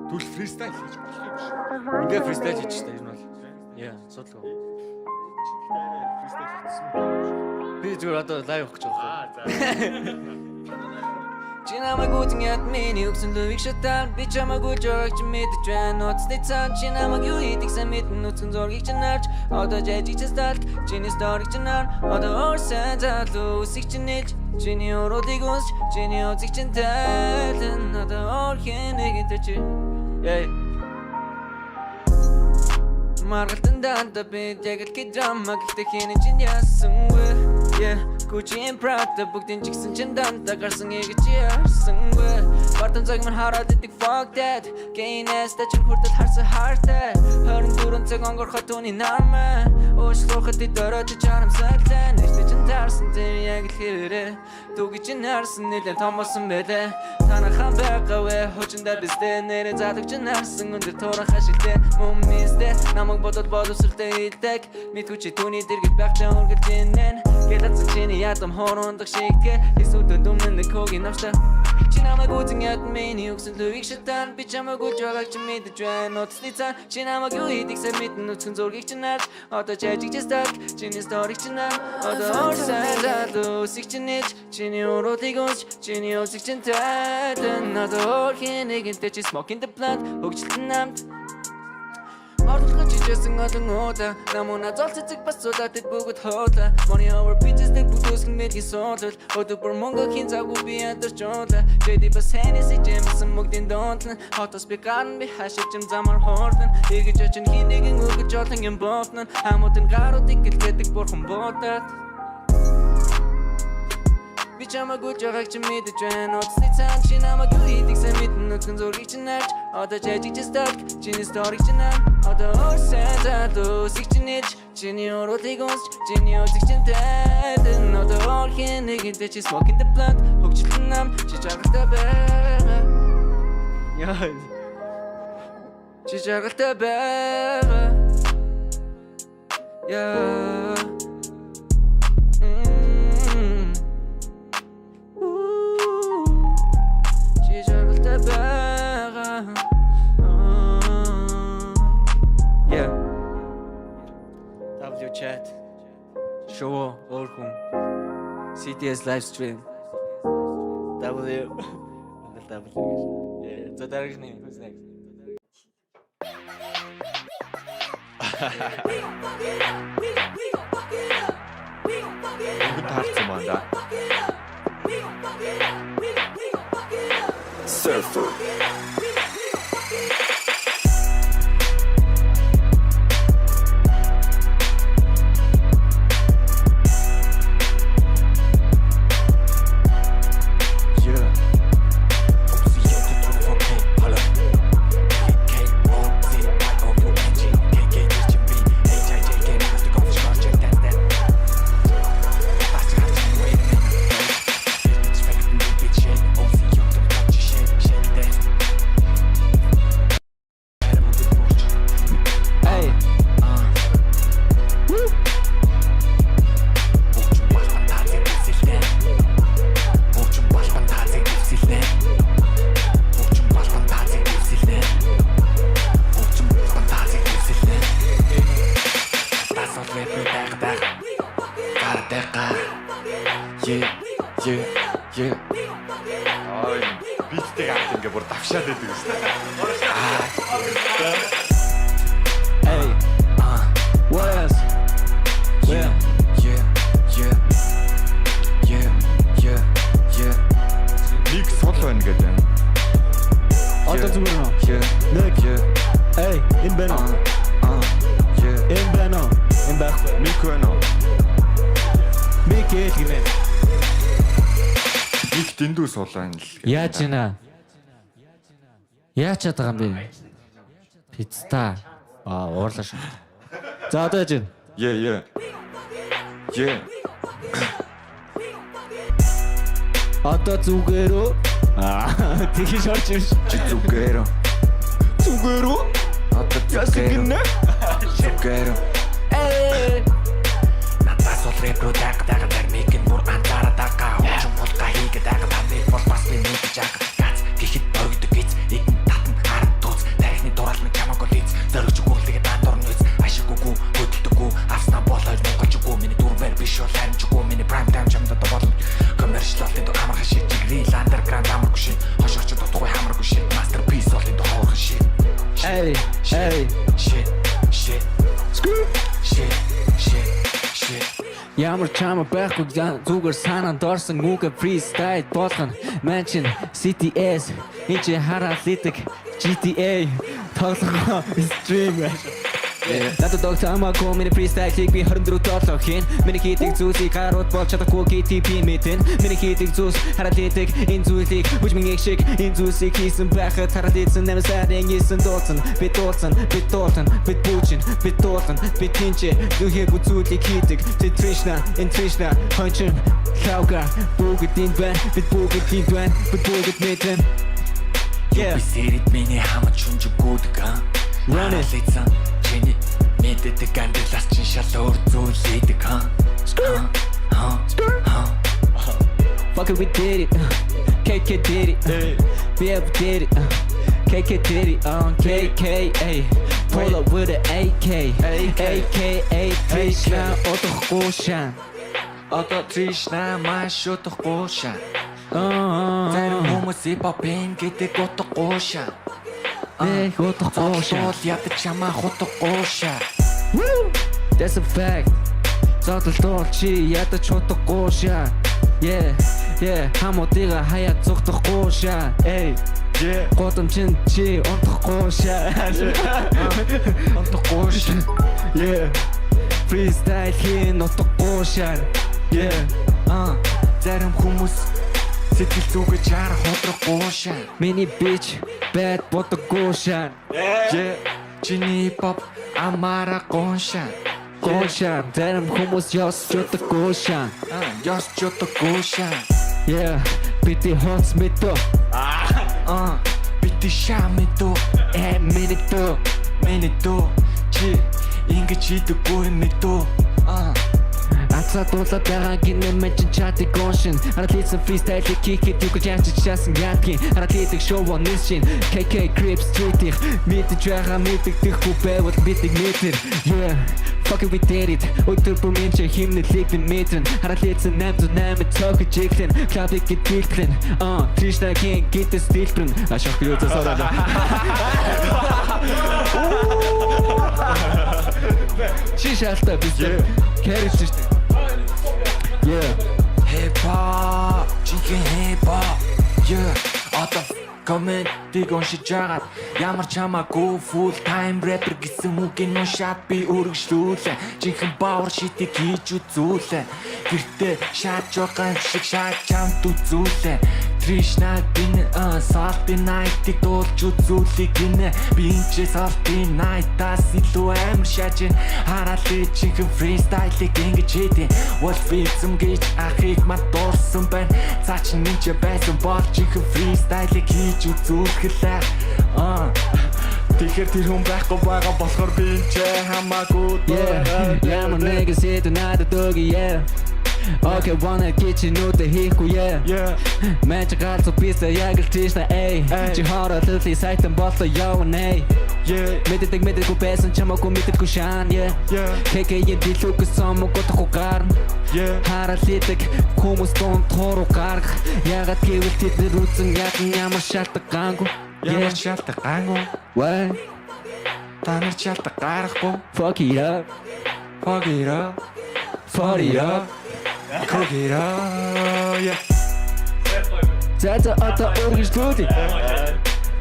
Түл фристайл хийж болох юм шиг. Ингээ фристайл хийж та энэ бол. Яа, судлаа. Фристайл хийсэн. Би зүгээр одоо лайв өгч байгаа. За. Чи намайг үзэн миний өгсөн лөвийг шатаан би чамайг үлжөөг чи мэдэж байна уцны цаан чи намайг юу хийдэг сан мэдэн нүцгэн зургийг чи нарч одоо жажиг чи сталт чиний сториг чи нар одоо орсэн залуу үсэг чи нэлж чиний уруудыг унсч чиний үзэг чин тайлан одоо орхийн нэгэнтэй чи Маргалтан данда би ягэл ки драма гэхдээ хийнэ чин яасан вэ Gucci and Prada бүгдийн жигсэн чин данда гарсан ийг чи харсан вэ Бартан цаг мань хараад идэг fuck that Гейнэс та чин хүртэл харсан хартай 24 цаг онгорхот түүний намаа Уушлуухад идороод чарамсаглаа Нэртэй чин таарсан тэр яг л хэрэг Түги чин харсан нэлээд томосон байлаа Танахаа байгаа вэ Хожиндаа бистэ нэрэ задаг чин харсан өндөр тууран хашилтэй Мөн мистэ намайг бодоод боловсралтай илдэг Мэдгүй чи түүний дэргэд байх чаа үргэлж инэн Гэлацсан чиний ядам хорондог шигтгэ Эсвэл дүмнэн нэг хогийн навштай Чи намайг үзэн миний өгсөн лөвийг шатаан Би чамайг үлж байгааг чи мэдэж байна Утасны цаан Чи намайг юу хийдэг сан мэдэн нүцгэн зургийг чи нарч Одоо чайжиг чи сталк Чиний сториг чи нар Одоо орсан залуу үсэг чи нэлж Чиний уруудыг унсч Чиний үсэг чин тайлан Одоо орхийн нэгэнтэй чи smoke in the plant Хөгжилтэн намд Марталгаж чижсэн олон уута Намуна зол цэцэг бас суудаад тэд бүгд хоола Money over bitches дэг бүгдөөсгэн мэдгийн суулал Өдөр бүр мөнгө хийн цаггүй би ядарч уула JD бас Hennessy Jameson мөгдийн донтлан Хотос би гарн би хашиж юм замар хоордан Эргэж очин хин нэгэн өгөж олон юм болтнан Хамуудын гаруудыг гэлгээдэг бурхан бодоод Би чамайг үлж байгааг чи мэдэж байна Утасны цаан чи намайг юу хийдэг сан мэдэн нүцгэн зургийг чи нарч Одоо жажиг чи сталк Чиний сториг чи нар Одоо орсан залуу үсэг чи нэлж Чиний уруудыг унсч Чиний үзэг чин тайлан Одоо орхийн нэгэнтэй чи smoke in the plant Хөгжилтэн нам чи жаргалтай байгаа Яа Чи жаргалтай байгаа Яа Yeah. W chat. Show Orhun. CTS live stream. W. Yeah. So that is name. Who's next? Surfer. Биттэй арт ингээ бүр давшаад байдаг шүү дээ. Hey, what else? Yeah. Нэг сул байна гэдэг. Одоо зүгээр нөө. Нэг. Hey, энэ байна. Энэ байна. Энэ байх. Мик байна. Мик гинэ. Их дэндүү суулаа энэ л. Яаж ийна? Яаж чадгаа юм бэ? Пицца. Уурлаа шүү. За одоо яаж байна? Yeah. Одоо зүгээр үү? Тэгэж орж ирж. Зүгээр. Одоо Ясгинэ. зүгээр. Надаас бол рэпрүү даг микэн бүр антара дага. Очон болга хийгээд ага тамиг бол бас би мэдэж ага. Гац гэхэд богддог гэж игэн татан харан туз. Hey. Shit, shit, shit, shit, shit. Ямар чамаа байхгүй зүгээр санаанд орсон үгээ freestyle болох нь Mansion CTS энэ чи хараад лидэг GTA тоглох stream надад догтамаа комэди freestyle-ийг би 24 долоо хийн миний хийдэг зүйлийг гарууд болж чадахгүй GTP мэдэн миний хийдэг зүйлс хараад лидэг энэ зүйлийг бүжмийн шиг энэ зүйлсийг хийсэн байхад хараад ийсэн нэмэн сайрын ийсэн дуулсан би дуулсан би дуулсан би бүжин би дуулсан би тинчээ зүхийг үзүүлийг хийдэг тэ Trishna энэ Trishna хончин лауга бүгд энэ бэн би бүгд энэ бэн би бүгд мэдэн Би сэрит миний хамт шүнжгүүд га Run it. Лицан чиний мэддэг амьдралаас чинь шал өөр зүйл хийдэг Fuck it, we did it. KK did it. BF did it. KK did it. KK. Pull up with an AK. AKA Trishna отохгүй шан. Одоо Trishna маш утгагүй шаа. Зарим хүмүүс хип-хопын гэдэг утгагүй шаа. Отохгүй шан. Ол ядаж чамаа утгагүй шаа. That's a fact. Зодолдол чи ядаж утгагүй шан. Yeah, yeah. Хамуудыга хаяад зүгтахгүй шаа. Эй. Yeah. Годомчин чи унтахгүй шаа. Унтгагүй шаа. Yeah. Freestyle хийн утгагүй шаа. Yeah. Зарим хүмүүс сэтгэл зүгэж харах худрахгүй шаа. Миний bitch bad бодоггүй шаа. Yeah. Чиний hip-hop амара гоншаа. Гошаа. Зарим хүмүүс ёс чутгагүй шаа. Ёс чутгагүй шаа. Yeah. Бити хонц мэдөө. Бити шамито минито чи ингэж хийдэггүй мэдөө. Ацаад дуулаад байгаа гинэ мэчин чатик гоншин. Хараад лийсэн freestyle-ийг хийхэд юу гэж яасан ядгийн. Хараад лийдэг show on this shit. KK Crip Street-ийг мэдэж байгаа мэддэхгүй байвал бидэг метр. Yeah. Fuck it, we did it. Өдөр бүмэн чи химнэлийг би мэдрэн. Хараад лийсэн 808 цогж иглэн. Club-ийг гитгэлэн. Trishna-гийн гитэ стилбрэн. Ашах юу засаад. Чи шалтай биш. Кэрэж штэ. Yeah. Hip-hop, chicken hip-hop. Yeah. Одоо комментиг уншиж агаад ямар чамаагүй full time rapper гэсэн үгийн уншаад би өргөжлүүлээ. Жинхэнэ power shit-ийг хийж үзүүлээ. Гэртээ шааж байгаа шиг шааж чамд үзүүлээ. Trishna гинэ Salty Night-ийг дуулж үзүүлээ гинэ. Би энэ ч Salty Night-аас илүү амар шааж хараад ли жинхэнэ freestyle-ийг ингэж хийдیں۔ Wolfism гэж ахыг мад дуурсан байна. Цаа чи минь ч байсан бол жинхэнэ freestyle-ийг хийж үзүүлгэлээ. Тэгэхээр тэр хүн байхгүй байгаа болохоор би ч хамаагүй. Yeah, my niggas hit another doggy, yeah. Okay, wanna get you know the хийхгүй, yeah. Magic also piece яг л Trishna, эй. Чи хараад л сайтан болоо явна, эй. Мэддэг байсан чамаагүй мэддэггүй шаан, yeah. KK-ийн дэлгүүс самог утахгүй гарна. Хараад лидэг хүмүүс дунд туруу гаргах. Ягаад гэвэл тэд үзэн ямар шалтгаангүй. Ямар шалтгаангүй. Why? Та нар шалтгаан гарахгүй. Fuck it up. Fuck it up. Fuck it up. Cook it up. Yeah. За одоо өргөжлүүлээ.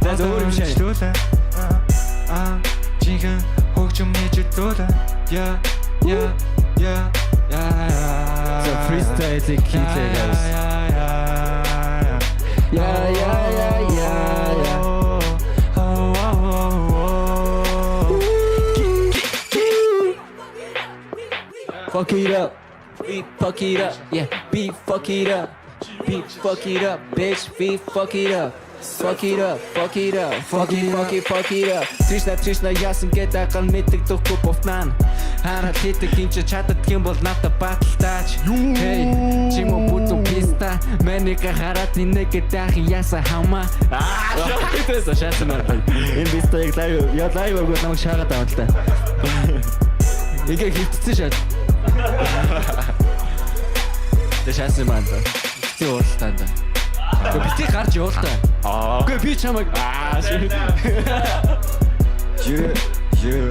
За өргөжлүүлээ. Жинхэнэ хөгжим хийж дуулаа. Yeah. За freestyle-ийг хийлээ guys. Yeah. Fuck it up. We fuck it up. Yeah, we fuck it up. We fuck it up, bitch. We fuck it up. Fuck it up. Fuck it up. Trishna яасан гэдэг гал мэддэг дөхөв бовтнаа. Хараад хийдэг юм чи чаддаг юм бол надад баталтаач. Hey, чимо бүзүү писта. Мэнийг хараад нэг гэдэг яасан хамаа. Тэтэс шаасан аа. Энэ бистыг лайв өгөөд намайг шаагаад аваа л та. Ингээ хөвтсөн шат. Тэшээс юм аа. Ти уурлаа. Би гарч явуултаа. Үгүй би чамайг. Yeah.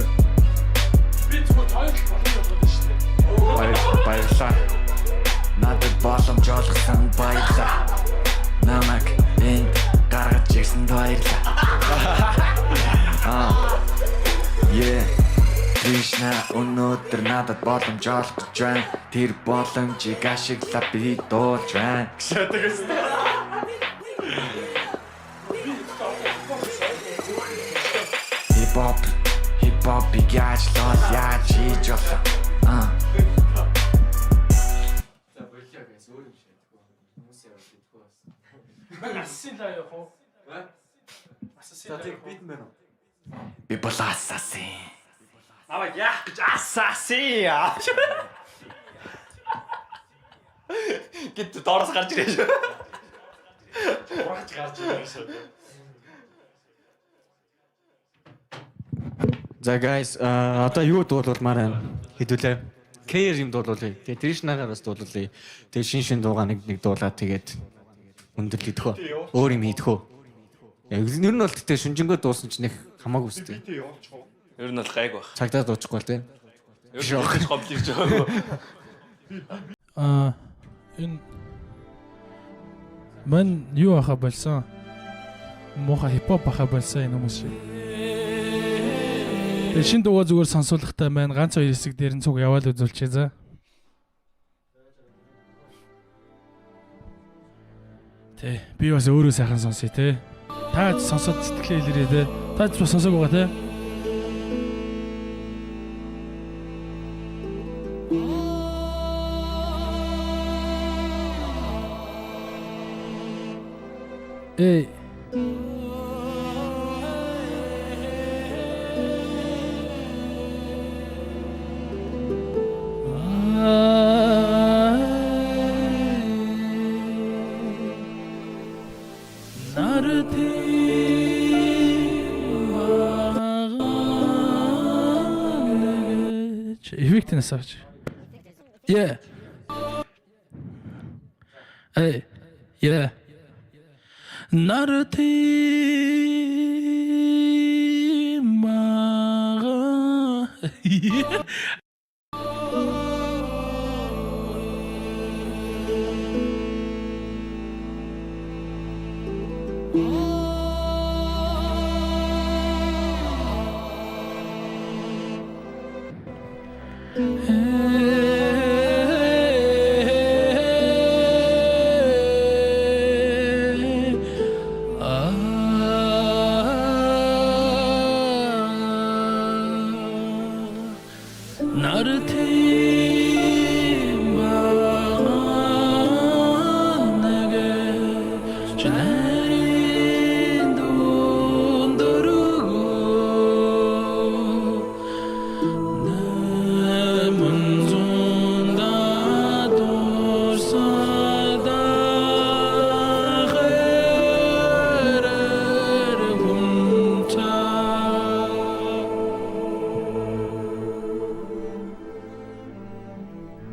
Би зүгээр тойлох боломж олгоод шүү дээ. Баярлалаа. Надад боломж олгосон баярлалаа. Намайг энд гаргаж ирсэн баярлалаа. Yeah. Кришна өнөөдөр надад боломж олгож байна. Тэр боломжийг ашиглаад би дуулж байна. Хип-хопыг яаж лол яаж хийж болоо. За болио гэж өөр юм шиг тэгвэл хүмүүс яваад идэх бас. Ассын лаа яах вэ? Ассын. За тэг бит мэн үү? Би бол асасын. Аваа яах гэж асаасаа. Гэт доороос гарч ирээ шүү. Урагч гарч ирэх шүү. За guys, одоо юу дуулуулмаар байна? Хэдүүлээ. Care юм дуулуулъя. Тэгээ Тришнагаар бас дуулуулъя. Тэгээ шин дуугаа нэг дуулаад тэгээд өндөрлөж идэх үү. Өөр юм хийдэх үү. Яг ер нь бол тэгтээ шүнжэнгөө дуусан ч нэг хамаагүй үстэй. Ер нь бол гайг баг. Цагдаа дуучихгүй л тийм. Ер нь бол гомдол гэж байгаа. Энэ мань юу аха болсон? Муха хипхоп аха болсон энэ хүмүүс шиг. Тэгээ шин дуугаа зүгээр сонсуулахтай маань ганц хоёр хэсэг дээр нь цуг яваал үзүүлчихье за. Тэ би бас өөрөө сайхан сонсъё те. Та сонсоод сэтгэлээ илэрээ те. Та ч бас сонсоог байгаа те. Эй. Эффектнээс авч. Yeah. Эй. Yeah. Наратимага.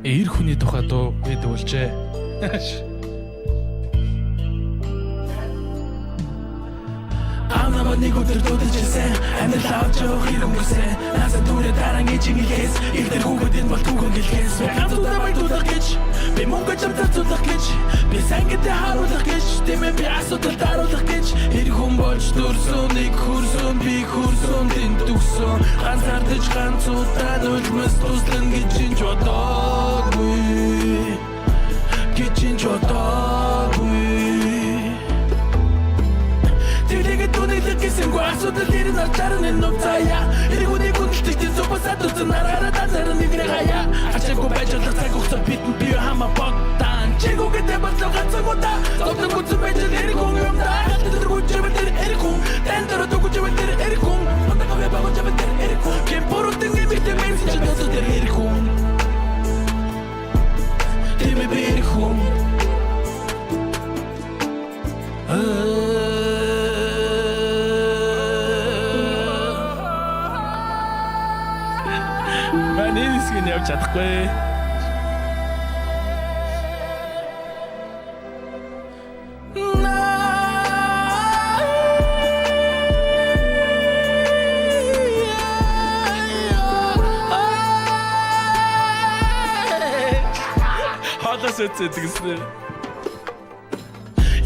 Эр хүний тухай дуу бид үлжээ. Амнаа нэг өдөр дуудажсэн амьд авч явах хэрэгмэсэн наса дүрэ даран ичингээс ихтер хүүхэд энэ бол түүхэн гэлхээс ганцуудаа баядуулах гэж би мөнгө чамцуулах гэж би сангитай харуулах гэж тэмээ би асуудал даруулах гэж эр хүн болж дурсан нэг хүрсэн би хүрсэн тэнд төгсөн ганцаардаж ганцуудаа үлмэс туслан гэж чинь бодоогүй гэж чинь бодоогүй Гэсэн гуасуудад ирэн ачаарн энэ нуцая Эргүүний хүндэлтийг тийм супасад үсэн нараараа тазаран нэгнэ хая Ачаагүй байжуулах цаг хугацаа бидэнд бие хамаа богтан Чиргүүгээдээ болцоо ганцангуудаа Зовлон гүцэн байжил эрэг хүн юм да Халтар гүчэвэ тэр эрэг хүн Тэндараа дүгүчэвэ тэр эрэг хүн Онтагавэ багуучэвэ тэр эрэг хүн Кем боротын эмэгтэй мэнсэн ч төсөө тэр эрэг хүн Тэмэ би эрэг хүн Манисгэн явж чадахгүй. Сэцэдгэснэ.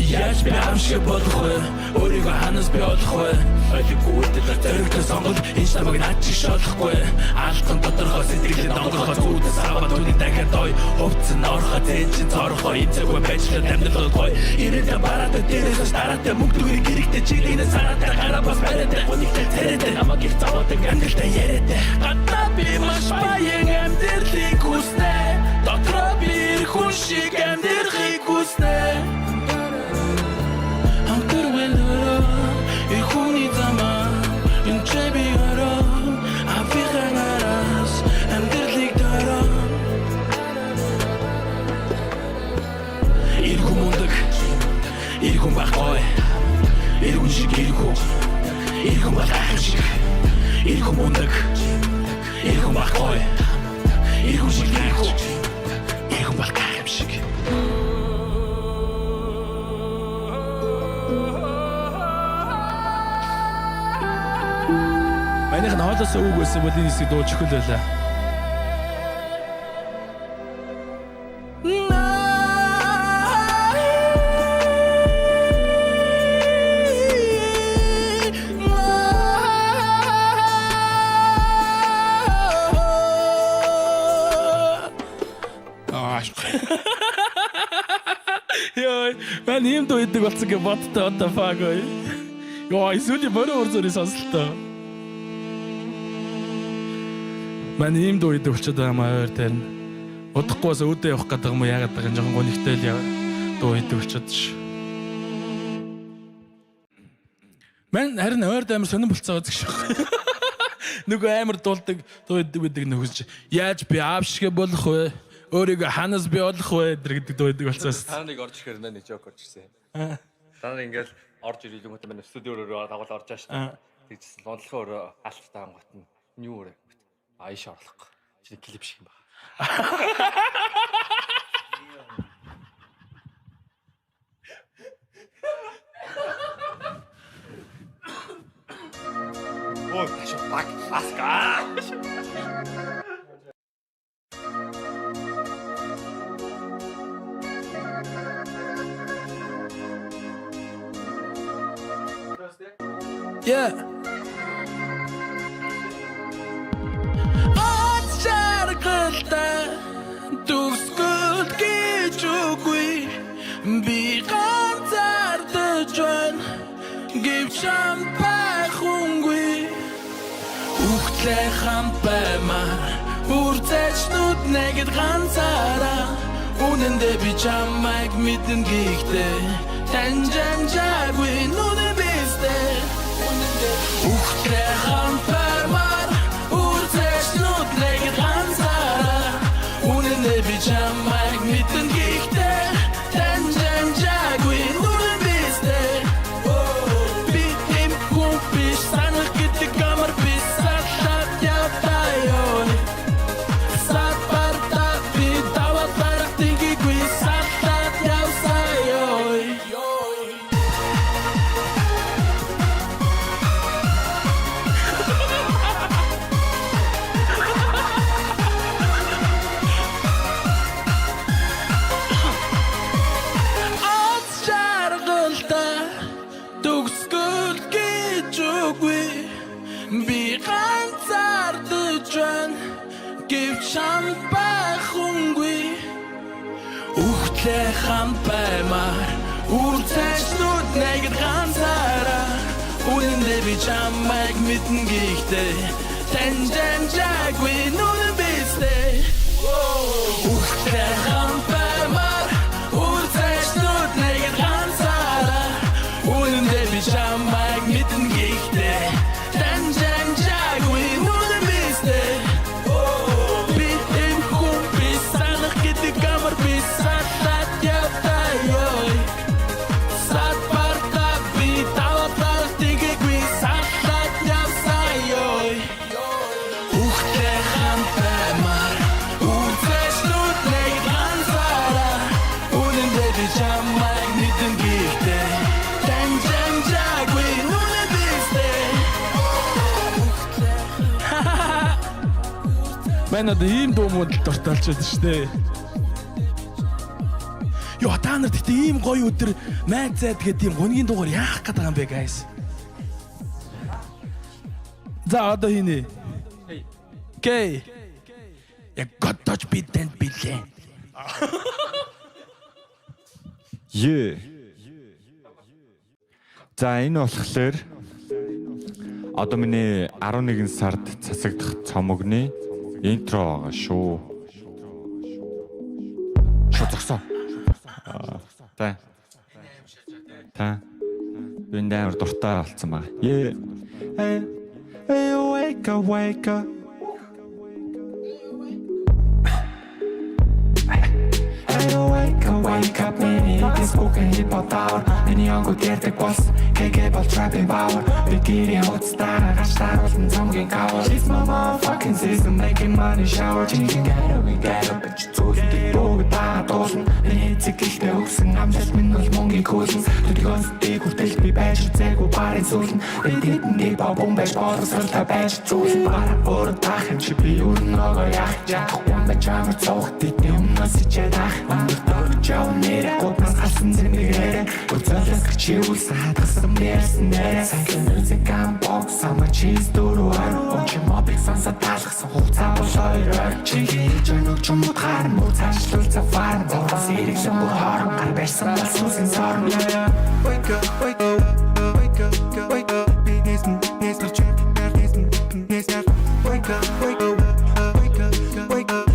Яаж би амшиг болох вэ? Өөрийгөө ханаас би олох вэ? Ойлгохгүй тэрэгтэй сонгол энэ намайг над чи шолохгүй. Алдсан тодорхой сэтгэлийн донгорхоо зүудээс аваад үний дахиад ой. Хувцсан орхоо зэнчин цорхоо эцэггүй байжлаа амьдрал гоё. Ирээд бараад дээрээс дараатай мөнгөдөрийг гэрэгтэй чиглэнээс хараатай гараа бас бараатай гонигтай царайтай намайг их заваадаг амьдралтай яриатай. Гаднаа би маш баян амьдралыг хүснэ. Дотроо би хүн шиг амьдрахыг хүснэ. Иргэн баггүй. Иргэн шиг иргэн. Иргэн баггүй шиг. Иргэн мундаг. Иргэн баггүй. Иргэн шиг иргэн. Иргэн баггүй шиг. Манайх нь хоолоос үг байсан бол энэ хэсгийг дуулж өгөх байлаа. Яа, мань юм дуу идэг болсон гэ бодтой одоо фагаа. Яа, эсвэл бороо өрзөрийн сонсолтой. Мань юм дуу идэг болчиход байгаа маа өөр тэр нь. Удахгүй бас өөдөө явах гэдэг юм уу яагаад байгаа юм жоохон гонигтай л дуу идэг болчиход ш. Мань харин ойрд амар сонирн болцоо гэж шүү. Нөгөө амар дуулдаг дуу идэг гэдэг нөхөс чи яаж би аав шиг болох вэ? Өөрийгөө ханаас би олох вэ гэдэг дуу идэг болцоос. Та нарыг орж ирэхээр нэ жок орж ирсэн. Та нар ингээл орж ирээл юм уу манай студиороо дагуул орж байгаа шүү дээ. Тэгжсэн лондлохоо өөрөө хаалттай ангат нь юу өрөө. Аиш орлох. Чи клип шиг юм байна. Ой, ташаа баг аска. Yeah. Төгсгөл гэж үгүй би ганцаардаж байна гэвч ампайхунгүй үхтлээ хамт баймаар үрзэчнүүд нэгэд ганцаараа үнэндээ би чамайг мэдэн гихтээ таньжамжаагүй нүнэ бистээ үхтлээ хамт баймаар үрзэчнүүд нэгэд ганцаараа үнэндээ би чамайг мэдэн гихтээ таньжамжаагүй нүнэ бистээ би им хүн биш санах гэдэг амар биш сатат явтай ёо сат барта би дават барах тинггүй сатат явсай ёо би ганцаардаж байна гэвч хамт байхунгүй үхтлээ хамт баймаар үрцэжнүүд нэгэд ганцаараа үнэндээ би чамайг мэдэн гихтээ таньжамжаагүй нүнэ бистээ үхтлээ хамт баймаар үрцэжнүүд нэгэд ганцаараа үнэндээ би чамайг мэдэн гихтээ Манай ийм дуу модал дурталж байдаг шүү дээ. Та нарт гэдэг ийм гоё өдөр майцаад гэдэг ийм хоногийн дугаар яах гээд байгаа юм бэ guys? За одоо хийнэ. Окей. Я готов бидэн билээ. За энэ болохоор одоо миний 11 сард цацагдах цомогны интро байгаа шүү. Шоцгсон. Та. Энд амар дуртай болсон байгаа. Hey, wake up, wake up. Wake up, many this book and hip hop hour. Many young go get the boss. Capable trapping power. Big kitty hot star. Hashtag was in some game cover. She's my motherfucking system making money shower. Changing we get up, but you told the door with that dozen. And it's a kick the hooks and I'm just min was monkey cousins. To the guns, they could take me back. You take go bar in Susan. They didn't give up on bash borders. So the bash chosen. Bar for a tach and she be using all the yak. One by driver talk. Did the message at Joe nere kopnas halsen zimmerere Utzöldös kchius Hatasam nersen nere Сайклын müzikam box Sama cheese duruar Onchi mobik sansa талгсан хугацаа бол ойроор Чиги хийж өнөг чумууд харан Бүр цаашлуул цафаар Зургас ирэгсэн бүр хорон Гар барьсан бол сүнсэн сорн Wake up, wake up, wake up, wake up Би нэсмэр чек Нэсмэр Wake up, wake up, wake up, wake up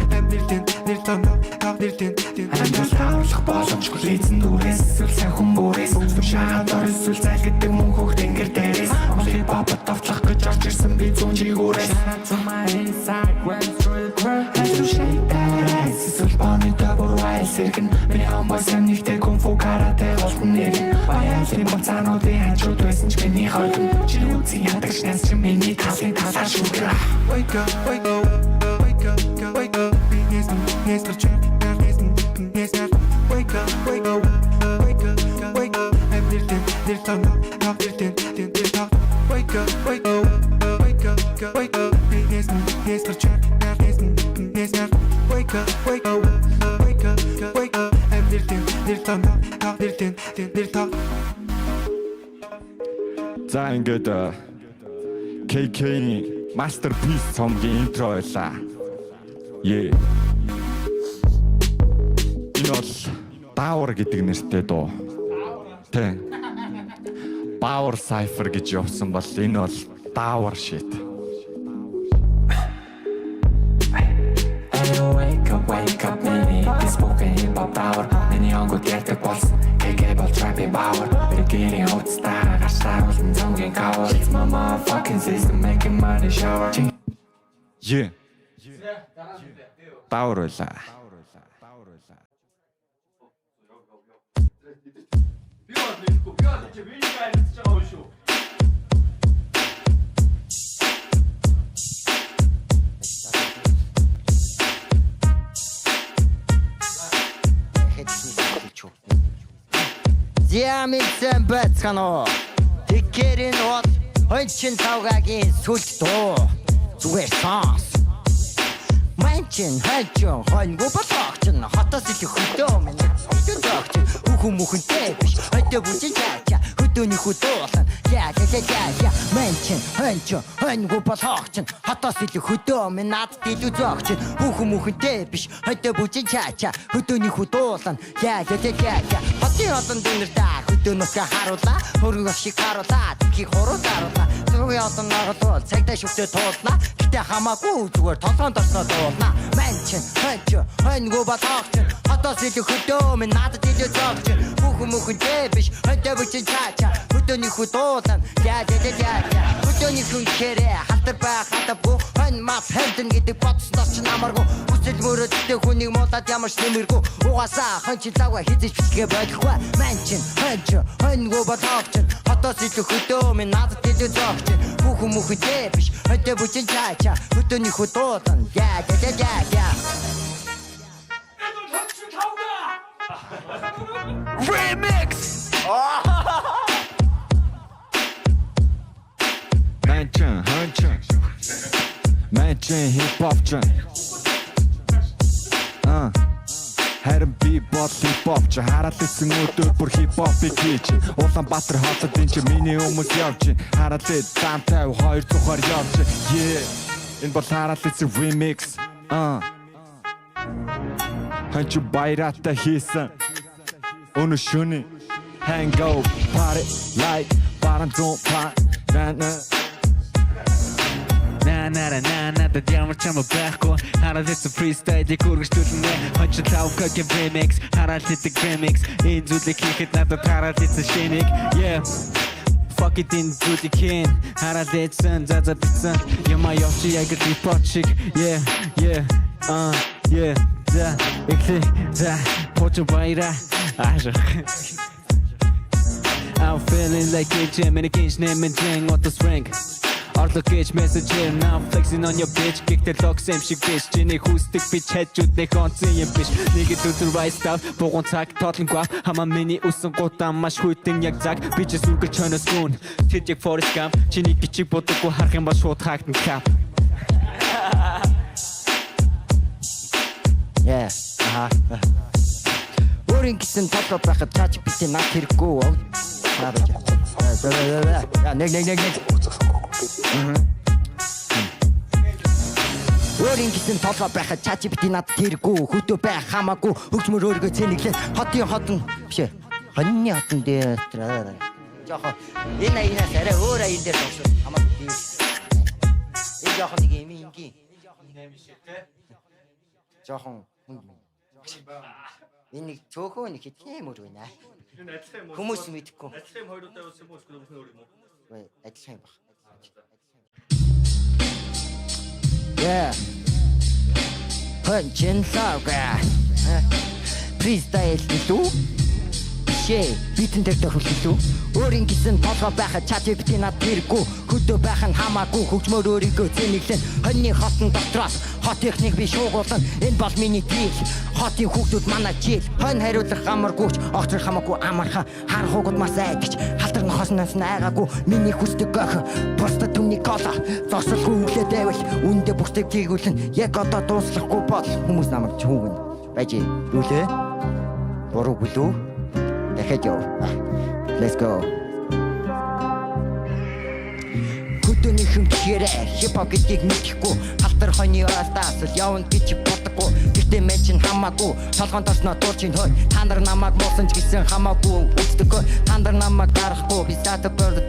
Нэртэн Амдал хаалах боломжгүй лийцэн дүүрээс Эсвэл сайн хүн бүрээс Шагаад орэсвэл зайл гэдэг мөн хөх тэнгэр дээрээс Амлын бабад давтлах гэж орж ирсэн би зүүн жигүүрээс Хайсуу shake that ass Эсвэл бооны дэбор вайл сэргэн Миний хамбасан нэгтэй кунфу карате болтон нэрэн Баялын болцаануудын хажууд байсан ч миний хойдон Чиний үзэн ядагч нас чи миний талын талаар шүгэр Wake up, wake up, wake up, wake up Нэсмэр чек Wake up, wake up, wake up, wake up I'm nirten, Wake up, wake up, wake up, wake up Нэсмэр чек Wake up, wake up, wake up, wake up I'm nirten За ингээд KK-ийн Masterpiece цомгийн интро байлаа. Энэ бол Power гэдэг нэртэй дуу. Тэ. Power Cypher гэж явсан бол энэ бол Power shit. Wake up, many this book and hip hop power. Many young go get the boss. Capable trapping power. They're getting hot star. Hashtag was in some game cover. It's my motherfucking system making money shower. Power байлаа. Ямитсэн бацхано Тэгэрэн бол хончин тавгагийн сүлд дуу зүгээр сонс Манчин хажуу хоньгу болооч н хотоос их хөдөө минь хөдөөч хүүхмүхэнтэй биш хөдөө бүжин чача хөдөөний хөдөөлөн я Манчин хажуу хоньгу болооч н хотоос их хөдөө минь над дилүү зогч хүүхмүхэнтэй биш хөдөө бүжин чача хөдөөний хөдөөлөн я Хотын олон дүнэрдээ хөдөөнөөс харуулаа хөргөг шиг харуулаа тхи хуруулаа зүгийн олон нагалуул цагтаа шүтээ туулна гэтээ хамаагүй зүгээр толгоонд орсноо дуулна Манчин хажуу хоньгу болооч н хотоос их хөдөө минь над дилүү зогч хүүхмүхэнтэй биш хөдөө бүжин чача хөдөөний хөдөөлөн я хөдөөний хүн хэрэг халтар байх хатабгүй хонь мат хэвдэн гэдэг бодсноор ч намаргүй үсэл мөрөдтэй хүнийг муулаад ямар ч нэмэргүй угаасаа хонь чилаагаа хизэж битгээ байхгүй Манчин хажуу хоньгу болооч н хотоос их хөдөө минь над дилүү зогч хүүхмүхэнтэй биш хөдөө бүжин чача хөдөөний хөдөөлөн я Remix! Manчин hip hop чин. Харин би бол хипхоп ч хараад лсэн өдөр бүр хипхопыг хийж Улаанбаатар хотод энэ ч миний хүмүүс явж хараад л дан 50 200-аар явж энэ бол хараад лсэн remix Ханч баяраатай хийсэн өнөө шөнө hangover party like баран зүүн паа на да ямар ч юм байхгүй хараад it's a freestyle гүргэжтүүлнэ хонч тавкагийн remix хараад it's a remix энэ зүйлийг хийхэд надад хараад it's a шинийг yeah fuck it in зүйлийг хийн хараад it's за бицэн яма явчих яг репортчик yeah yeah за ихлэ за почо байра ажиг I'm feeling like a gym in a cage name and drink what the string Орлог гэж message here now flexing on your bitch Гэхдээ локс юм шиг биш Чиний хүсдэг би чаджууд нэг онцын юм биш Нэгэд өдөр right stuff Бугуун цаг тодлон гуав Хамаа миний үсэн гутаан маш хүйтэн яг заг Би ч сүргэл чөнөөс гүн Тэр яг Forrest Gump Чиний гिचиг бодоггүй харах юм ба шууд хаагтан cap Yeah Өөрийн гэсэн тодлоо байхад чаач битээ над хэрэггүй Нэг Өөрийн гэсэн толгой байхад чаач бити над тэргүй хөдөө байх хамаагүй хөгжмөр өөргөө цэнэглээ хотын бишээ хоньны хотон дээр жоохон энэ аянаас арай өөр аян дээр тогшоо хамаагүй энэ жоохон нэг юм ингийн жоохон энэ нэг цөөхөө нэг хитгэн мөр байна хүмүүс мэдхгүй адилхан юм хоёроо тавьсан юм уу эсвэл өөр юм уу адилхан юм баг Yeah. Punch and saga. Freestyle илүү. Бишээ. Битэн дээр тохиол илүү. Өөрийн гэсэн толгой байхад чач битээ над тэргүй. Хөдөө байх нь хамаагүй хөгжмөр өөрийгөө цэнэглэн. Хоньны хотон дотроос хот техник би шуугуулна. Энэ бол миний дийл. Хотын хүүхдүүд манай жил. Хонь хариулах амаргүйч огцор хамаагүй амархан. Харах хүүгүүд мас айдч. Халтар нохоосноос найгаагүй. Миний хүсдэг өх. Просто түмний кола. Зогсолгүй өглөө дэвэл. Үндэ бүртэг тийгүүлэн. Яг одоо дууслахгүй бол хүмүүс намайг чүүгэн. Бажи. Үлээ. Буруу бүлүү. Дахиад яв. Let's go. Хөдөөнийхэн гэхээрээ хипхоп гэдгийг мэдхгүй халтар хойны оролдоос л явна гэж бодохгүй гэтээ мен чин хамаагүй толгоонд орсноо дуурчин хой та нар намайг муусан ч гэсэн хамаагүй үздэг та нар намайг гарахгүй би сата бод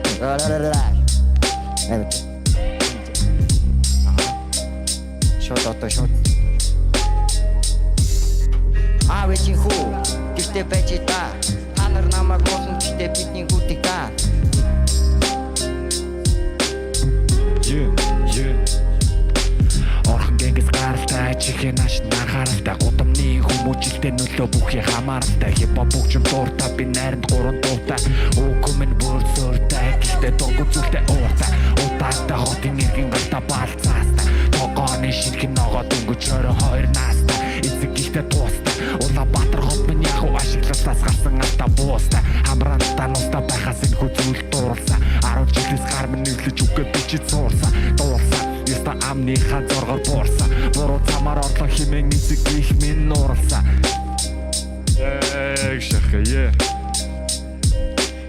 шот авэчин хүү гэтээ байж та нар намайг муусан гэтээ бидний гүдэг та Орхон гэнгээс гаралтай чихээ нааш нархааралтай гудамны хүмүүжилтэй нөлөө бүхий хамааралтай хипхоп бүгжин дууртай би найранд гурван дуутай үгүмэн бүрсөртэй гэхдээ дургу зүйлтэй ууртай удаатай хотын иргэн гартаа балцаастай тогооны шинхэн ногоо дөнгөчөөрөө хоёр наастай эцэг ихтэй туустай Улаанбаатар хот минь яг ашиглалтаас гарсан алтаа буустай хамраантаа нустаа байхаас энэ хүү зүйл дууралсан 10 жилээс гар минь нэглэж үгээ бичиж суурсан дуулсан Яста амныхаа зоргоор буурсан буруу замаар орлоо химэн эцэг их минь нууралсан шахаа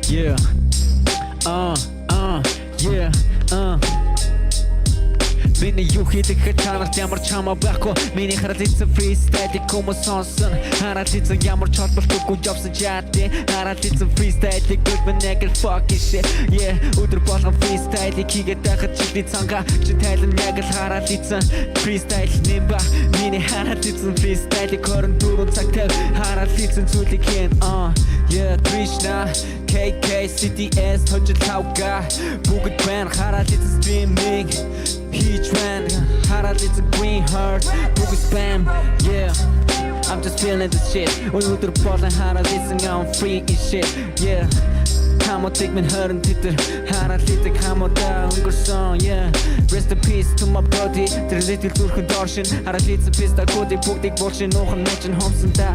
Yeah Миний юу хийдэг хэтанар ямар чамаа байхгүй Миний хараад it's a freestyle хүмүүс сонсон Хараад it's a ямар ч холболтгүй явсан чаати Хараад it's a freestyle гүлбэн яг л fucking shit Yeah өдөр болгон freestyle хийгээд байхад чихний цанга чи тайлан яг л хараад it's a freestyle нэмба Миний хараад it's a freestyle 24 цаг тавь хараад it's a зүйлийг хийн Yeah Krishna KK CTS хожил тавга бүгд байна хараад it's a streaming Peach Rand, harald it's a green heart Boogie spam, yeah I'm just feeling the shit Өнөөдөр болон harald it's I'm free and shit, yeah Хамаа тигмэн хөрөн титэр хараад литэг хамаадаа өнгөрсөн, yeah Rest in peace to my body Тэр литэл зүрхэн доршин хараад литсэн писта коди бүгдийг булшин нуухан мэчин хомсон да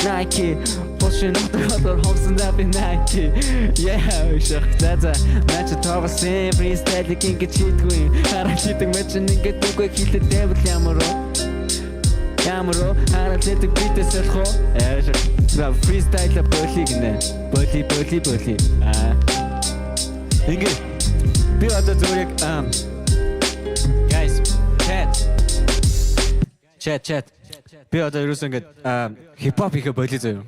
Nike Булшин нутгаар хомсон да би Nike Yeah, шахтаза Мэч тавсан freestyle ингэж хийдгүй хараад литэг мэчин ингээд үгүй хийлээ дэвэл ямар Ямар хараад лэдэг битээс олох уу? Фристайл боли гинэ. Боли. Ингээ би одоо зүгээр guys chat би одоо ерөөс ингээд хипхоп хийх боли заяа.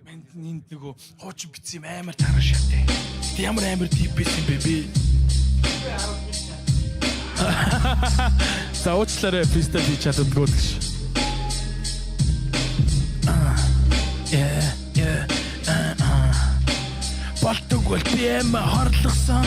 Энд нөгөө хуучин бицсэн амар тараа шатэ. Ямар амар дип бицсэн бэ би? За уучлаарай фристайл хийж чаддаггүй гэж. Болдог бол би эмэ хорлогсон.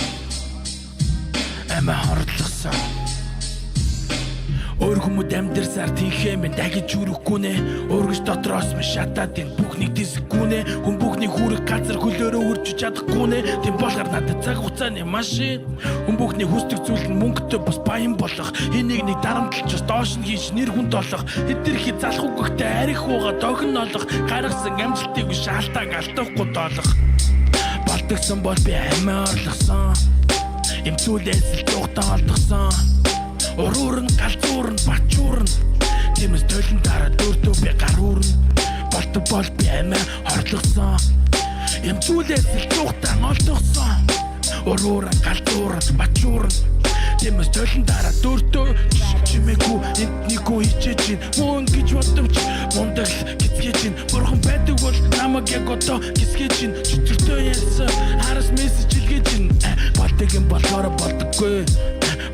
Өөр хүмүүс амьдэрсаар тийхээ минь дахиж үрэхгүй нэ. Өргөж дотроос минь шатаад энэ бүхнийг дисэхгүй нэ. Хүн бүхнийг хүрэх газар хөлөөрөө үржиж чадахгүй нэ. Тэм болохоор надад цаг хугацааны машин. Хүн бүхнийг хүсдэг зүйл нь мөнгөтэй бас баян болох. Энийг нэг дарамтлж доош нь хийж нэр хүнд олох. Хэдэрхий залах үгтэй арих ууга догн олох. Гаргасан амжилтыг шаалтааг алдахгүй доолох. Болдогсон бол би амиа орлогсон. Им зүйлээс л дуутаа олдосон. Уруурн, галзуурн, бачуурн. Тиймээс тойлон дараа дөртөө би гар уурн. Болдог бол би амиа хорлогсон. Им зүйлээс л дуутаа олдосон. Уруурн, галзуурн, бачуурн. Тиймээс тойлон дараа дөртөө чимээгүй энтнийгөө хичээж гин. Мөн гэж бодовч мундаг л гисгэж гин. Бурхан байдаг бол намайг яг одоо гисгэж гин. Чөтгөртөө яасан хараас мессеж илгээж гин. Болдог юм болохоор болдоггүй.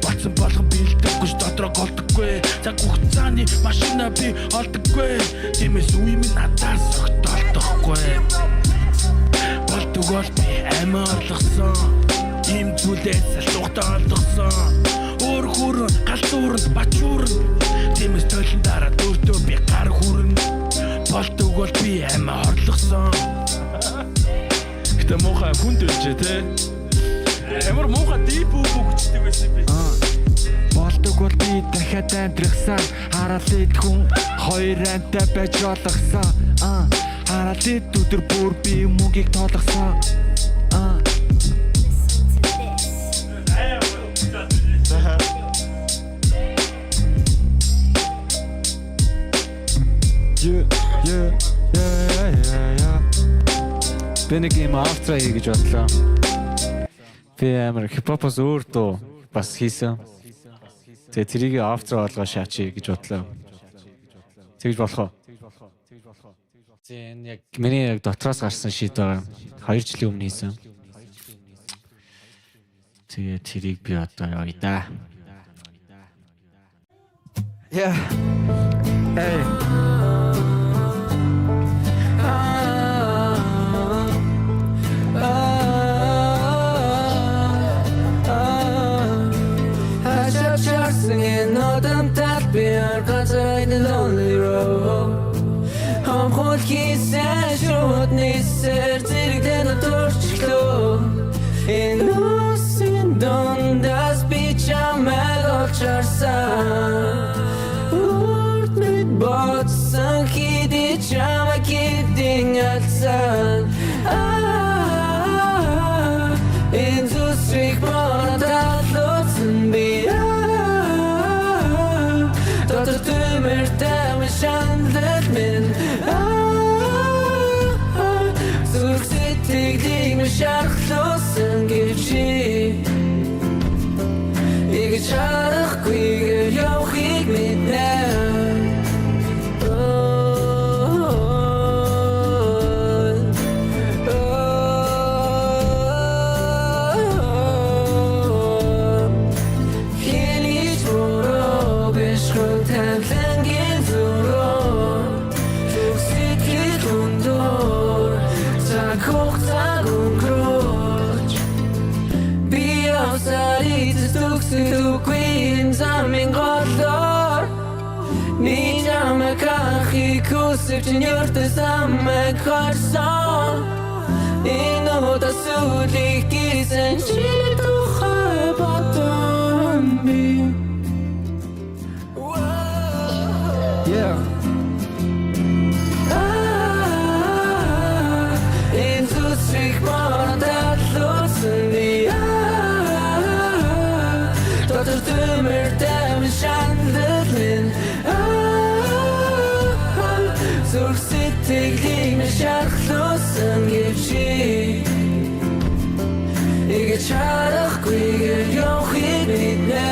Батсан болгон бэлдэггүй дотроо голдоггүй. Цаг хугацааны машина би олдоггүй. Тиймээс үе минь надаас огтолдохгүй. Болдог бол би амиа орлогсон. Им зүйлээс л дуутаа олдосон. Өөр хүрэн, галзуурн, бачуурн. Тиймээс тойлон дараа дөртөө би гар хүрэн. Болдог бол би амиа орлогсон. Гэтэ муухай хүнд үлжээ те. Ямар муухай дип үгчдэг байсан би. Болдог бол би дахиад амьдрахсан. Хараад ид хүн хоёр амтай байж олгосон. Хараад ид өдөр бүр би мөнгийг тоолгосон. Би нэг юм автро хий гэж бодлоо. Би амар хипхопоос өөр дуу бас хийсэн. Тэгээ тэрийг автро болгоо шаачи гэж бодлоо. Тэгж болох уу? Зэн яг миний яг дотроос гарсан шийдвэр 2 жилийн өмнө хийсэн. Тэгээ тэрийг би одоо яа да. Yeah. Hey. Singing autumn that we are in the lonely road. Hom khol kisen shod nisser zirgden torchlo. In osin don das bicha mal charsa. Urt mit bot san kidi chama kidding alsan. In so strict man that lotsen be. Dort tömer dem schandlet min. So sittig dig med kärklossen givchi. Ik kärk kviger jag skik mitt näm. Du queens am min godlor Ni jame kachi kusif njörte samme karsan Ino ta sudlik isen chit u khabatan bi Yeah. In so strict man that lotsen di Dort tömer dem schandlet min. сэтгэлийг нь шархлуулсан гэвчи Игэ чарахгүйгээр явахыг биднэ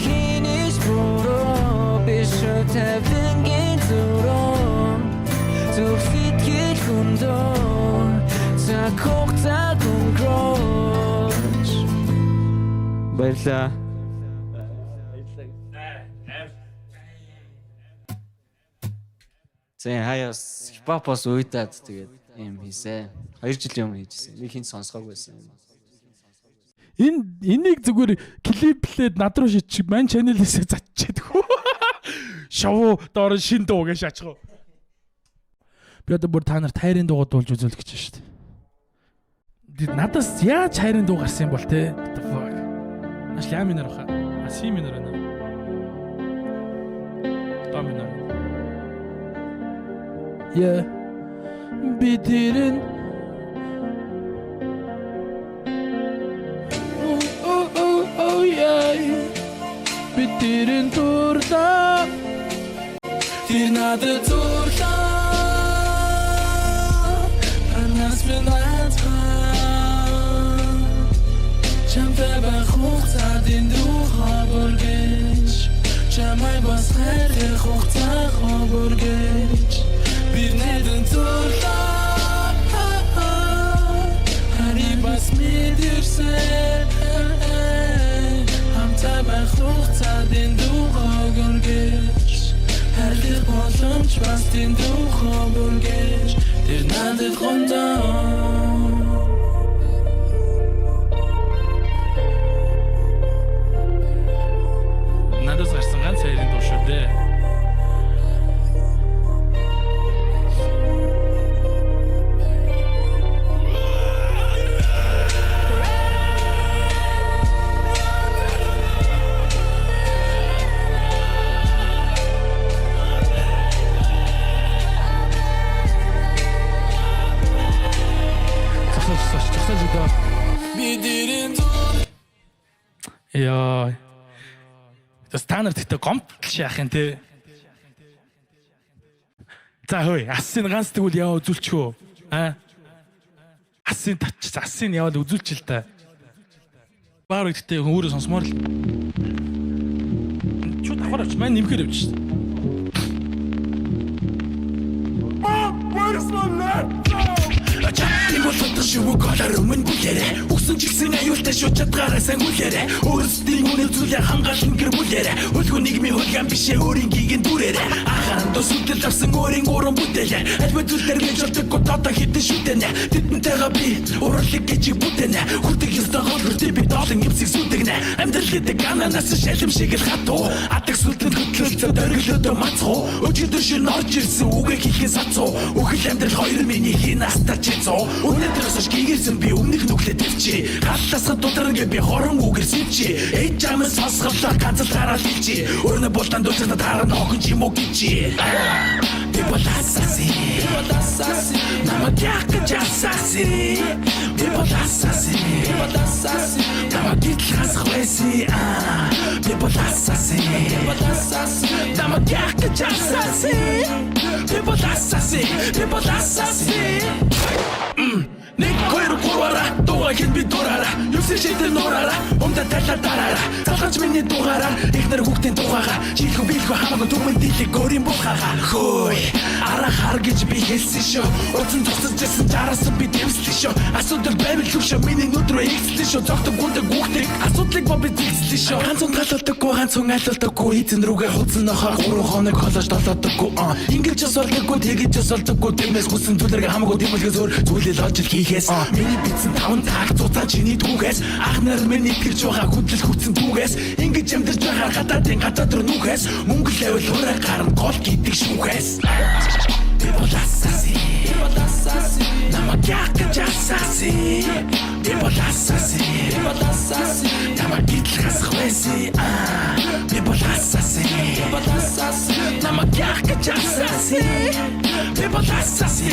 Хиниш буруу биш тавингийн зүрөө Зүг сэтгэл хүндөө цаг хугацаа өнгөрөөж Баярлаа. Зэ хаяас хипхопос уйтаад тэгээд юм хийсэн. 2 жилийн өмнө хийжсэн. Би хинт сонсгоогүйсэн. Энийг зүгээр клиплээд над руу шийдчих мань чанелээсээ затчихдаг. Шоу доор шин дуу гэж ачгаа. Би одоо бүр та нарт хайрын дуугаа дуулж үзүүлэх гэж байна шүү дээ. Надаас яаж хайрын дуу гарсан юм бол те? What the fuck? Аш ля минор хаа. Си минор нэ. До минор. Yeah. Bitir'in Oh yeah. Bitir'in turda Tirnade turda Anas binat Çamte bakhuqta din duha burgeç Çamay bas xerde xuqta burgeç Bir nedin turda Hani bas midirse Hamta bakhuqta din duha burgeç Her bir boşumç bas din duha burgeç Bir nedin konda Надад гарсан ганц хайрын дуу шүү дээ. Зогсож идэ. Яа. Стандарт гэдэг гомдол шаах юм те. За хөөе, асын ганц тэгвэл яа үзүүлчихөө. Асын татчих, асын яваад үзүүлчих л та. Баар гэдэгтэй өөрөө сонсомоор л. Чуу давхар авч маань нэмэхээр явж шээ. Where's my laptop? Ачаатыг болоод шивүү колор өмнө бүлээрэ Үгсэн чигсэн аюултай шууд чадгаараа сайн хүлээрэ Өөрсдийн үнэ зүйлээ хангаална гэр бүлээрэ Хөлгөө нийгмийн хөлгөн бишээ өөрийн гигийн дүрээрэ Ахаан досүтэл авсан өөрийн уран бүтээлэ Альбом зүйлээр гэж болдоггүй дата хитэн шүтэнэ Тэдэнтэйгээ би урлаг гэж бүтэнэ Хүрдэг ёстой хөлөртэй би доолон имсэг сүдэгнэ Амьдрал гэдэг ананаас шалим шиг л хатуу Атаг сүлтэн хөтлөлтөд оргилөөдөө мацхуу Өчигдөр шин орж ирсэн үгээ хийхээ сацуу Үхэл амьдрал 2000-ийн настар Өнөөдрөөс гигэрсэн би өмнөх нүглээ төвчи Галлаасаа дудрангээ би хорон үгэр сивчи Ээж жамын сонсголоо ганцлаараа хэлчи Өрнө болтан дуулцаад харна хогонч юм уу гिची Би бол асаси Намайг яах гэж асаси Би бол асаси Намайг гитлхаас хойси Би бол асаси Намайг яах гэж асаси Би бол асаси Нэг хоёр гурваараа дуугаа хэд би дураараа Юусэн шийдэл нуураараа Умдаа тайлаа дараараа Залгаж миний дуугаараа Ихнэр хүүхдийн дуугаагаа Чихүү билгүй хамаагүй түмэн дийлэг өөрийн бухаагаа Хөөй Араа хар гэж би хэлсэн шүү Урцэн зогсож ясан жараасан би дэмслэн шүү Асуудал байвал шүү шүү Миний нүдрөө ихслэн шүү Зогтог гүндэг хүүхдийг Асуудлыг бо би зэгслэн шүү Ганц хүн галуулдаггүй ганц хүн айлуулдаггүй Эзэн рүүгээ хуцсан нохоо 3 хоног холож долоодаггүй Ингэж ч болдоггүй тэгэж ч болдоггүй Дэмээс хүссэн зүйлэргээ хамаагүй дэмэлгээс өөр зүйлээ лож хийхээс Миний битсэн 5 цаг цуцаа чиний түүхээс Ах нар минь итгэж байгаа хөдлөл хүчсэн түүхээс Ингэж амьдарч байгаа гадаадын гадаад руу нүхээс Мөнгө лавл хураа гарна гол гэдэг шүүхээс Би бол асаси Намайг яах гэж асаси Би бол асаси Намайг гитлхаас хойси Би бол асаси Намайг яах гэж асаси Би бол асаси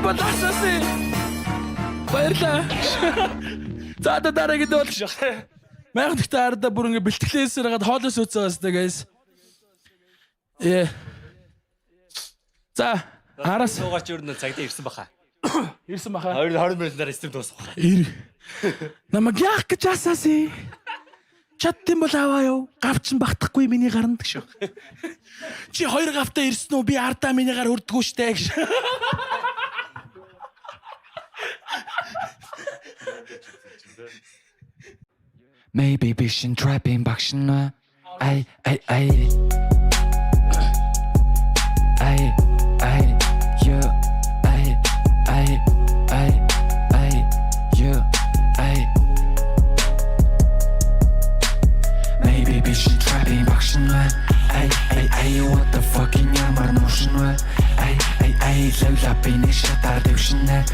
бол асуусан. Баярлаа. За одоо дараагийн дуулах шээ. Майхан ихтэй арда бүр ингээ бэлтгэлээсээр хагаад хоолоос үцээ бастай guys. За араас Нуугач юу нэ цагтаа ирсэн баха. ирсэн баха. 20 минут дараа стрим дуусах баха. Намаг яах гэж асааси. Чадсан бол аваа юу? Гавчин багтахгүй миний гаранд гэж шүү. Чи хоёр гавтаа ирсэн үү? Би ардаа миний гар хүрдгүү штэ гэж. Maybe vision trapping bakşın ay ay ay ay you ay you ay Maybe vision trapping bakşın ay what the fucking yamar noşun ay levla beni şatar devşinler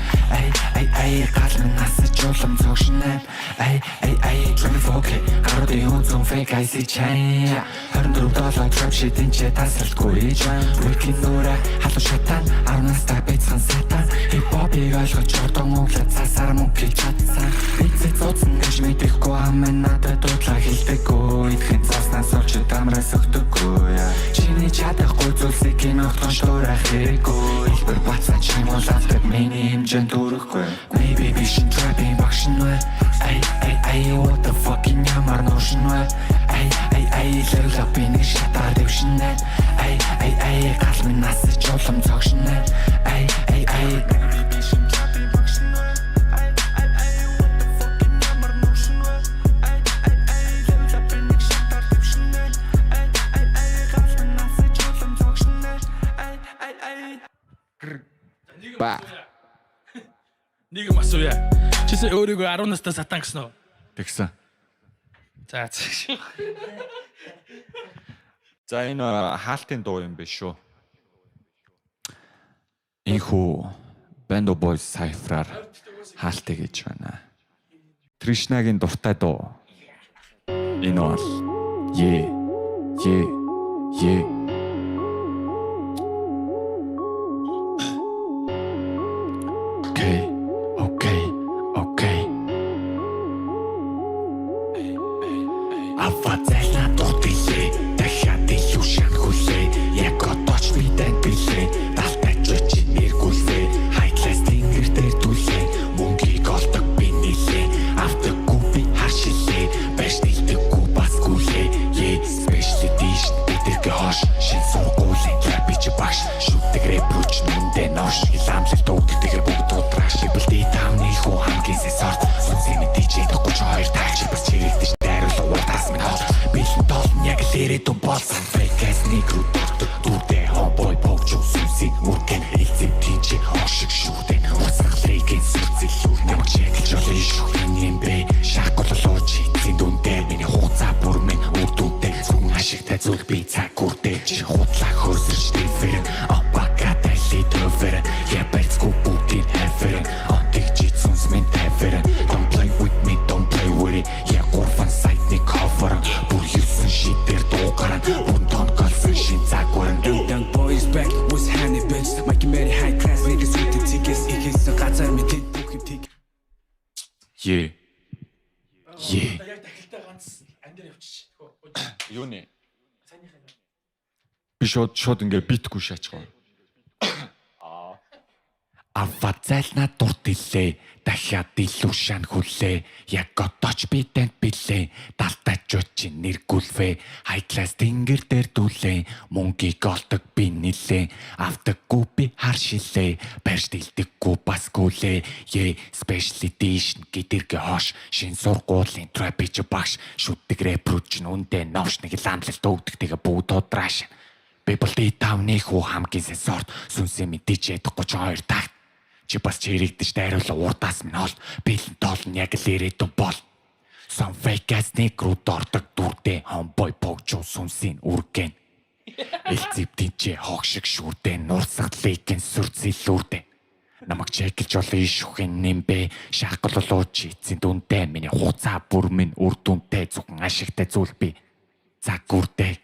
ay kalbin nasıl çolum çokşinler ay Trying to focus, гарууд юм fake I see change. $24 trap shit инче тасралтгүй жан. Breaking нүрэ халуун шатан, арнаас та бэцхан сатан. Hip hop-ийг ойлгож ордон углаад цаасаар мөнгө чадсан. Бицээ цоцсон гэж мэдэхгүй амын надад дуудлаа хэлдэггүй. Идэхэн цааснаас олж дамраас өгдөггүй. Чиний чадахгүй зүйлсийг киногтон шуурах хэрэггүй. Илбэр бацаа чимуулаад миний хэмжээнд дүрэхгүй. Maybe vision trapping багшин вэ. Ay, what the fucking yamar notion way. Ay, levla beni şatar devşinler. Ay, kalbin nasıl çolum çokşinler. Ay. Ба. Нэг юм асууя. Чисээ өөрийгөө 10 настай сатан гэсэн үү? Тэгсэн. За. За энэ хаалтын дуу юм биш шүү. Инхүү Band of Boys Cypher хаалтыг гэж байна. Тришнагийн дуртай дуу. Энэ бол е. Okay. Афацэлна дутилээ дахиад илүү шанхулээ яг одооч бидэн билээ талтай ч нэргүүлээ high class тэнгэр дээр дүүлээ мөнгийг олдог би нилээ автогүй би харшилээ байж нэлдэггүй бас гүлээ special edition бидэргэ хош шин сургуулийн клабич багш шүтдэг рэпрүүч нүндэ нош иламлал дууддаг бүгд удраш бибэлдээ таавны хүү хамгийн сорт сүнсээ мэдээч дахгүй 2 таач бас чирэгдэж дайруулаа уутаас минь хол бэлэн тол яг лэрэд болсон fake ass nigga дурдэ homeboy погч сүнсээ үргэн эцэм тийч хошиг шүүдэ уцахлыг сүрцэлүүр намайг чиглэж олё шүү юм бэ шахголоо чийцэн дүндээ миний хуцаа бүр минь үрдүнтэй сүн ашигтай зүйл би цаг үрдэ чи хутлаа хөөсөрч дэвэр апакатай литровэр я бэлцгүй бүгдийг хэвэр антик житсүнс минь хэвэр don't play with me don't play with it я гурван сайтны cover бүр юусэн шидэр дуугаран бунтон галсан шин цагваран Young boys back was handy bitch Mikey Mary high class niggas with the tickets ихэсэн газар мэдээ бүх юм тийг е Яг дахилтаа ганц андэр явчих. юу нэ би шууд ингээ битгүй шаачих. Афацэлна дуртилээ дахиад илүү шанхулээ яг одооч би тэнд билээ талтай ч нэргүүлвэ high class тэнгэр дээр дүүлээ мөнгийг олдог би нилээ автаггүй би харшилээ барьж дэлдэггүй бас гүлээ special edition гэдэргэ хош шин сургуулийн трапич багш шүтдэг рэпрүүч нүндэ новш нэг ламлал дөгдөг тэгээ бүгд удрааш бибэлдээ таавны хүү хамгийн сорт сүнсээ мэдээч 32 тагт чи бас чирэгдэж дайруулаа урдаас минь хол бэлэн тоолн яг л ирээдүйн бол some fake ass negro дордог дүрдээ homeboy погч сүнсийн үргэн элцэвтийн чи хогшиг шүрдээ нурсгалыг сүрцэлүүрдээ намайг чеклж олё шүхэн нэмбэ шахгалуу чи эцэн дүндээ миний хуцаа бүр минь үрдүнтэй зөвхөн ашигтай зүйл би цаг үрдээ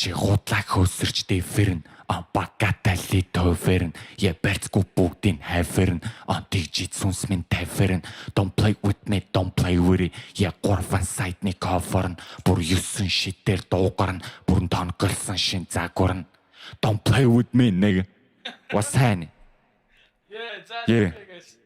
Чи гудлаг хөөсөрч дэвэрн багатали төвэрн я барьцгүй бүгдийг хайфэрн тэгжид сүнс минь тавьфэрн don't play with me don't play with it я гурван сайдны коферн бүр 9 шидээр дуугарна бүрэн тонголсон шин загварна don't play with me nigga what's happening Yeah, Yeah. guys.